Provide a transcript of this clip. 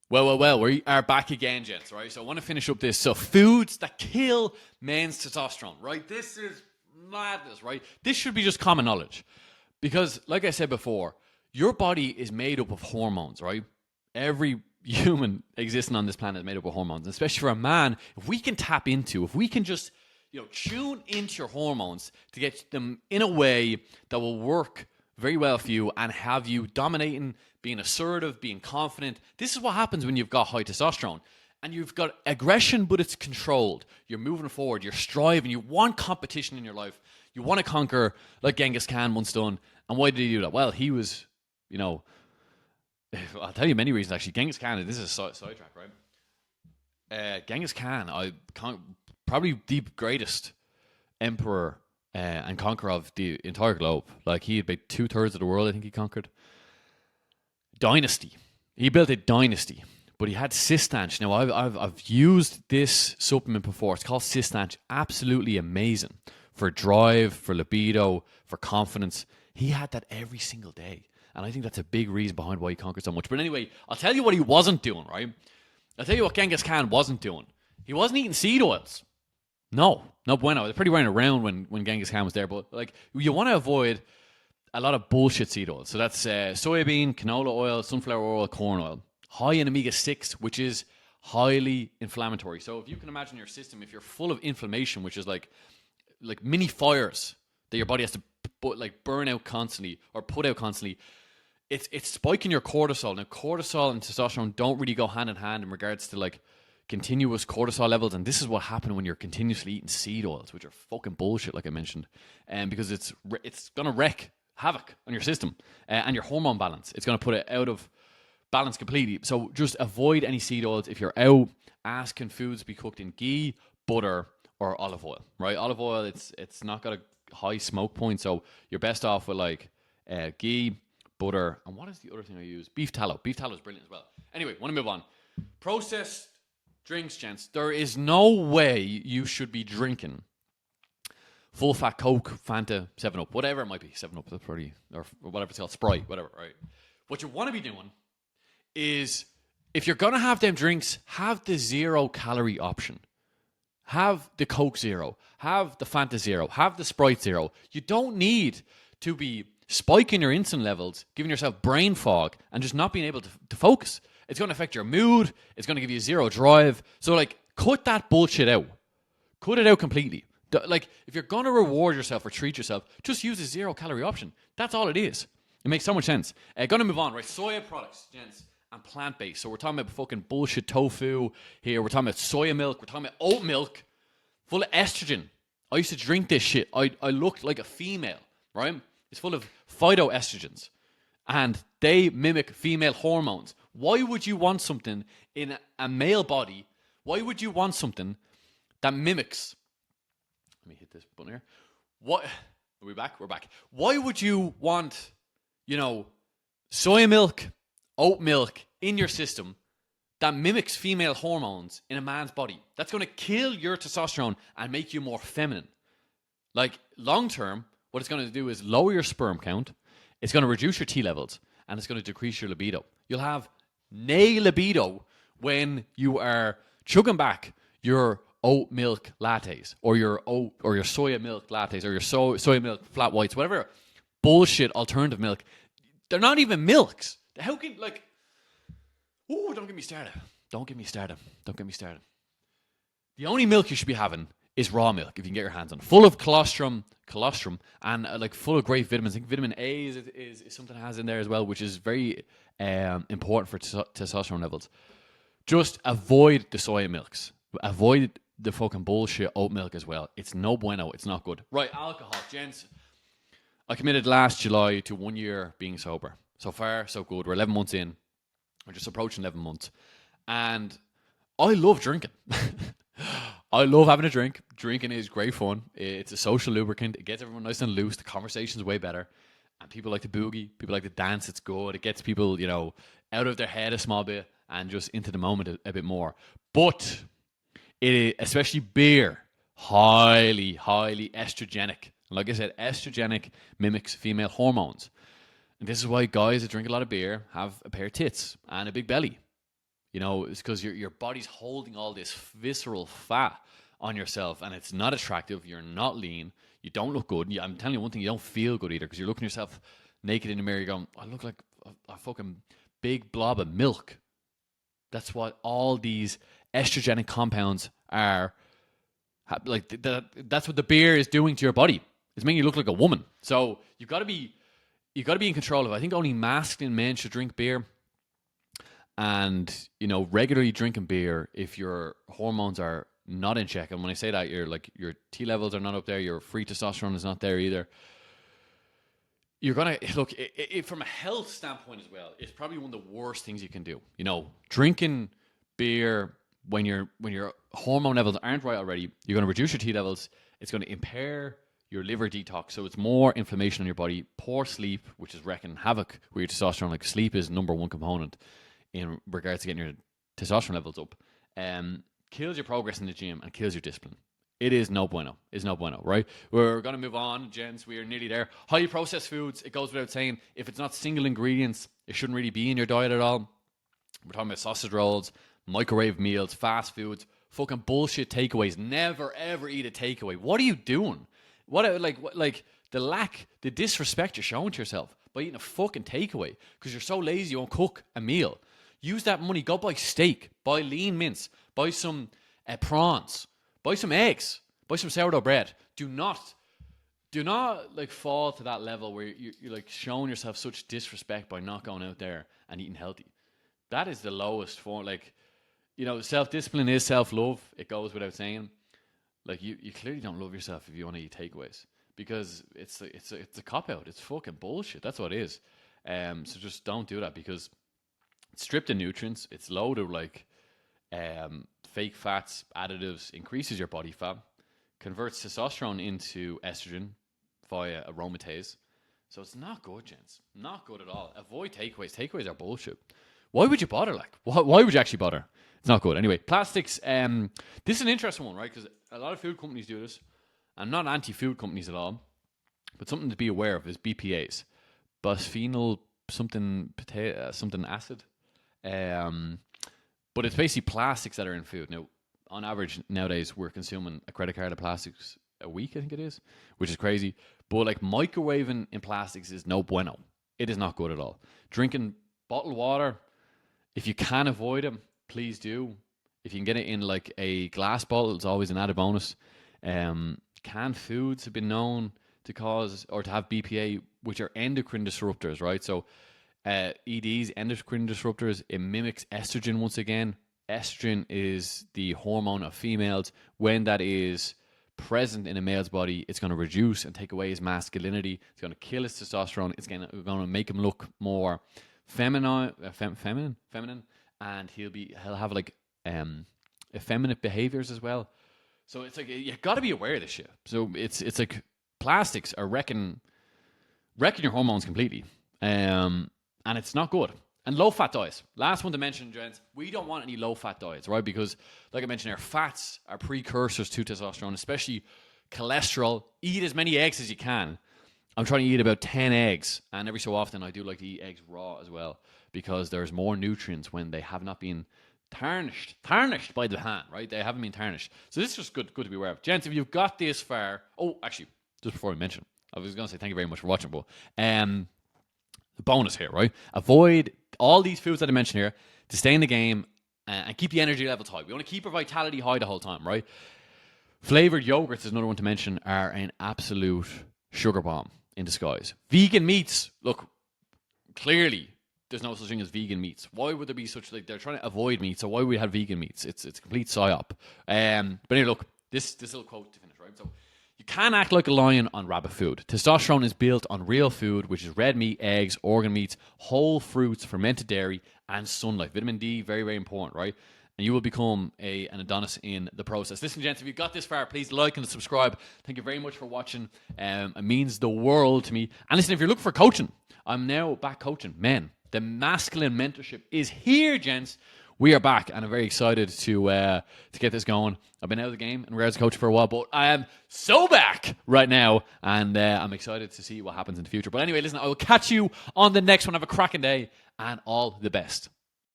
Well, we are back again, gents, right? So I want to finish up this. So foods that kill men's testosterone, right? This is madness, right? This should be just common knowledge. Because, like I said before, your body is made up of hormones, right? Every human existing on this planet is made up of hormones. And especially for a man, if we can just, tune into your hormones to get them in a way that will work very well for you and have you dominating, being assertive, being confident. This is what happens when you've got high testosterone. And you've got aggression, but it's controlled. You're moving forward. You're striving. You want competition in your life. You want to conquer, like Genghis Khan once done. And why did he do that? Well, he was, I'll tell you many reasons actually. Genghis Khan, this is a sidetrack, right? Genghis Khan, probably the greatest emperor and conqueror of the entire globe. Like, he had about 2/3 of the world, I think he conquered. Dynasty. He built a dynasty. But he had Cistanch. Now, I've used this supplement before. It's called Cistanch. Absolutely amazing for drive, for libido, for confidence. He had that every single day. And I think that's a big reason behind why he conquered so much. But anyway, I'll tell you what he wasn't doing, right? I'll tell you what Genghis Khan wasn't doing. He wasn't eating seed oils. No bueno. They're pretty running around when Genghis Khan was there. But, like, you want to avoid a lot of bullshit seed oils. So that's soybean, canola oil, sunflower oil, corn oil. High in omega-6, which is highly inflammatory. So if you can imagine your system, if you're full of inflammation, which is like mini fires that your body has to burn out constantly or put out constantly, it's spiking your cortisol. Now, cortisol and testosterone don't really go hand in hand in regards to like continuous cortisol levels, and this is what happens when you're continuously eating seed oils, which are fucking bullshit, like I mentioned, because it's gonna wreak havoc on your system and your hormone balance. It's gonna put it out of balance completely. So just avoid any seed oils. If you're out, ask can foods be cooked in ghee, butter, or olive oil, right? Olive oil, it's not got a high smoke point, so you're best off with like ghee, butter, and what is the other thing I use? Beef tallow. Beef tallow is brilliant as well. Anyway, want to move on. Processed drinks, gents. There is no way you should be drinking full fat Coke, Fanta, 7-Up, whatever it might be. 7-Up, that's pretty, or whatever it's called, Sprite, whatever, right? What you want to be doing is, if you're going to have them drinks, have the 0-calorie option. Have the Coke Zero. Have the Fanta Zero. Have the Sprite Zero. You don't need to be spiking your insulin levels, giving yourself brain fog, and just not being able to focus. It's going to affect your mood. It's going to give you zero drive. So, like, cut that bullshit out. Cut it out completely. Like, if you're going to reward yourself or treat yourself, just use the 0-calorie option. That's all it is. It makes so much sense. Going to move on, right? Soya products, gents, and plant-based. So we're talking about fucking bullshit tofu here. We're talking about soya milk. We're talking about oat milk full of estrogen. I used to drink this shit. I looked like a female, right? It's full of phytoestrogens, and they mimic female hormones. Why would you want something in a male body? Why would you want something that mimics... Let me hit this button here. What? Are we back? We're back. Why would you want, soya milk, oat milk in your system that mimics female hormones in a man's body? That's going to kill your testosterone and make you more feminine. Like, long term, what it's going to do is lower your sperm count, it's going to reduce your T levels, and it's going to decrease your libido. You'll have nay libido when you are chugging back your oat milk lattes or your soya milk lattes or your soya milk flat whites, whatever bullshit alternative milk. They're not even milks. How can, like... Ooh, don't get me started. Don't get me started. The only milk you should be having is raw milk, if you can get your hands on. Full of colostrum, and like full of great vitamins. I think vitamin A is something it has in there as well, which is very important for testosterone levels. Just avoid the soya milks. Avoid the fucking bullshit oat milk as well. It's no bueno. It's not good. Right, alcohol, gents. I committed last July to 1 year being sober. So far, so good. We're 11 months in. We're just approaching 11 months. And I love drinking. I love having a drink. Drinking is great fun. It's a social lubricant. It gets everyone nice and loose. The conversation's way better. And people like to boogie. People like to dance. It's good. It gets people, out of their head a small bit and just into the moment a bit more. But it is, especially beer, highly, highly estrogenic. Like I said, estrogenic mimics female hormones. And this is why guys that drink a lot of beer have a pair of tits and a big belly. You know, it's because your body's holding all this visceral fat on yourself, and it's not attractive. You're not lean. You don't look good. I'm telling you one thing, you don't feel good either, because you're looking at yourself naked in the mirror, you're going, I look like a fucking big blob of milk. That's what all these estrogenic compounds are. Like that's what the beer is doing to your body. It's making you look like a woman. So you've got to be in control of it. I think only masculine men should drink beer. And, you know, regularly drinking beer if your hormones are not in check. And when I say that, your T levels are not up there, your free testosterone is not there either. You're going to, look, from a health standpoint as well, it's probably one of the worst things you can do. You know, drinking beer when your hormone levels aren't right already, you're going to reduce your T levels. It's going to impair your liver detox, so it's more inflammation on your body. Poor sleep, which is wreaking havoc with your testosterone. Like, sleep is number one component in regards to getting your testosterone levels up. Kills your progress in the gym and kills your discipline. It is no bueno. It's no bueno, right? We're going to move on, gents. We are nearly there. Highly processed foods, it goes without saying, if it's not single ingredients, it shouldn't really be in your diet at all. We're talking about sausage rolls, microwave meals, fast foods, fucking bullshit takeaways. Never, ever eat a takeaway. What are you doing? Like the disrespect you're showing to yourself by eating a fucking takeaway because you're so lazy you won't cook a meal. Use that money, go buy steak, buy lean mince, buy some prawns, buy some eggs, buy some sourdough bread. Do not like fall to that level where you're like showing yourself such disrespect by not going out there and eating healthy. That is the lowest form. Like, you know, self-discipline is self-love. It goes without saying. Like, you clearly don't love yourself if you want to eat takeaways, because it's a cop-out. It's fucking bullshit. That's what it is. So just don't do that, because it's stripped of nutrients. It's loaded with like fake fats, additives, increases your body fat, converts testosterone into estrogen via aromatase. So it's not good, gents. Not good at all. Avoid takeaways. Takeaways are bullshit. Why would you bother? Like, why would you actually bother? It's not good. Anyway, plastics. This is an interesting one, right? Because a lot of food companies do this. I'm not anti-food companies at all, but something to be aware of is BPAs, bisphenol something acid. But it's basically plastics that are in food. Now, on average nowadays, we're consuming a credit card of plastics a week, I think it is, which is crazy. But like, microwaving in plastics is no bueno. It is not good at all. Drinking bottled water, if you can avoid them, please do. If you can get it in like a glass bottle, it's always an added bonus. Canned foods have been known to cause or to have BPA, which are endocrine disruptors, right? So EDs, endocrine disruptors, it mimics estrogen once again. Estrogen is the hormone of females. When that is present in a male's body, it's going to reduce and take away his masculinity. It's going to kill his testosterone. It's going to make him look more feminine, and he'll have like effeminate behaviors as well. So it's like, you got to be aware of this shit. So it's like, plastics are wrecking your hormones completely, and it's not good. And low-fat diets. Last one to mention, gents. We don't want any low-fat diets, right? Because, like I mentioned, our fats are precursors to testosterone, especially cholesterol. Eat as many eggs as you can. I'm trying to eat about 10 eggs, and every so often I do like to eat eggs raw as well, because there's more nutrients when they have not been tarnished by the hand, right? They haven't been tarnished. So this is just good to be aware of. Gents, if you've got this far... Oh, actually, just before we mention, I was going to say thank you very much for watching, but the bonus here, right? Avoid all these foods that I mentioned here to stay in the game and keep the energy levels high. We want to keep our vitality high the whole time, right? Flavored yogurts is another one to mention, are an absolute sugar bomb in disguise. Vegan meats, look, clearly there's no such thing as vegan meats. Why would there be such, like, they're trying to avoid meat, so why would we have vegan meats? It's a complete psyop. But anyway, look, this little quote to finish, right? So, you can act like a lion on rabbit food. Testosterone is built on real food, which is red meat, eggs, organ meats, whole fruits, fermented dairy, and sunlight. Vitamin D, very, very important, right? And you will become an Adonis in the process. Listen, gents, if you got this far, please like and subscribe. Thank you very much for watching. It means the world to me. And listen, if you're looking for coaching, I'm now back coaching men. The masculine mentorship is here, gents. We are back, and I'm very excited to get this going. I've been out of the game in regards to coaching for a while, but I am so back right now, and I'm excited to see what happens in the future. But anyway, listen, I will catch you on the next one. Have a cracking day, and all the best.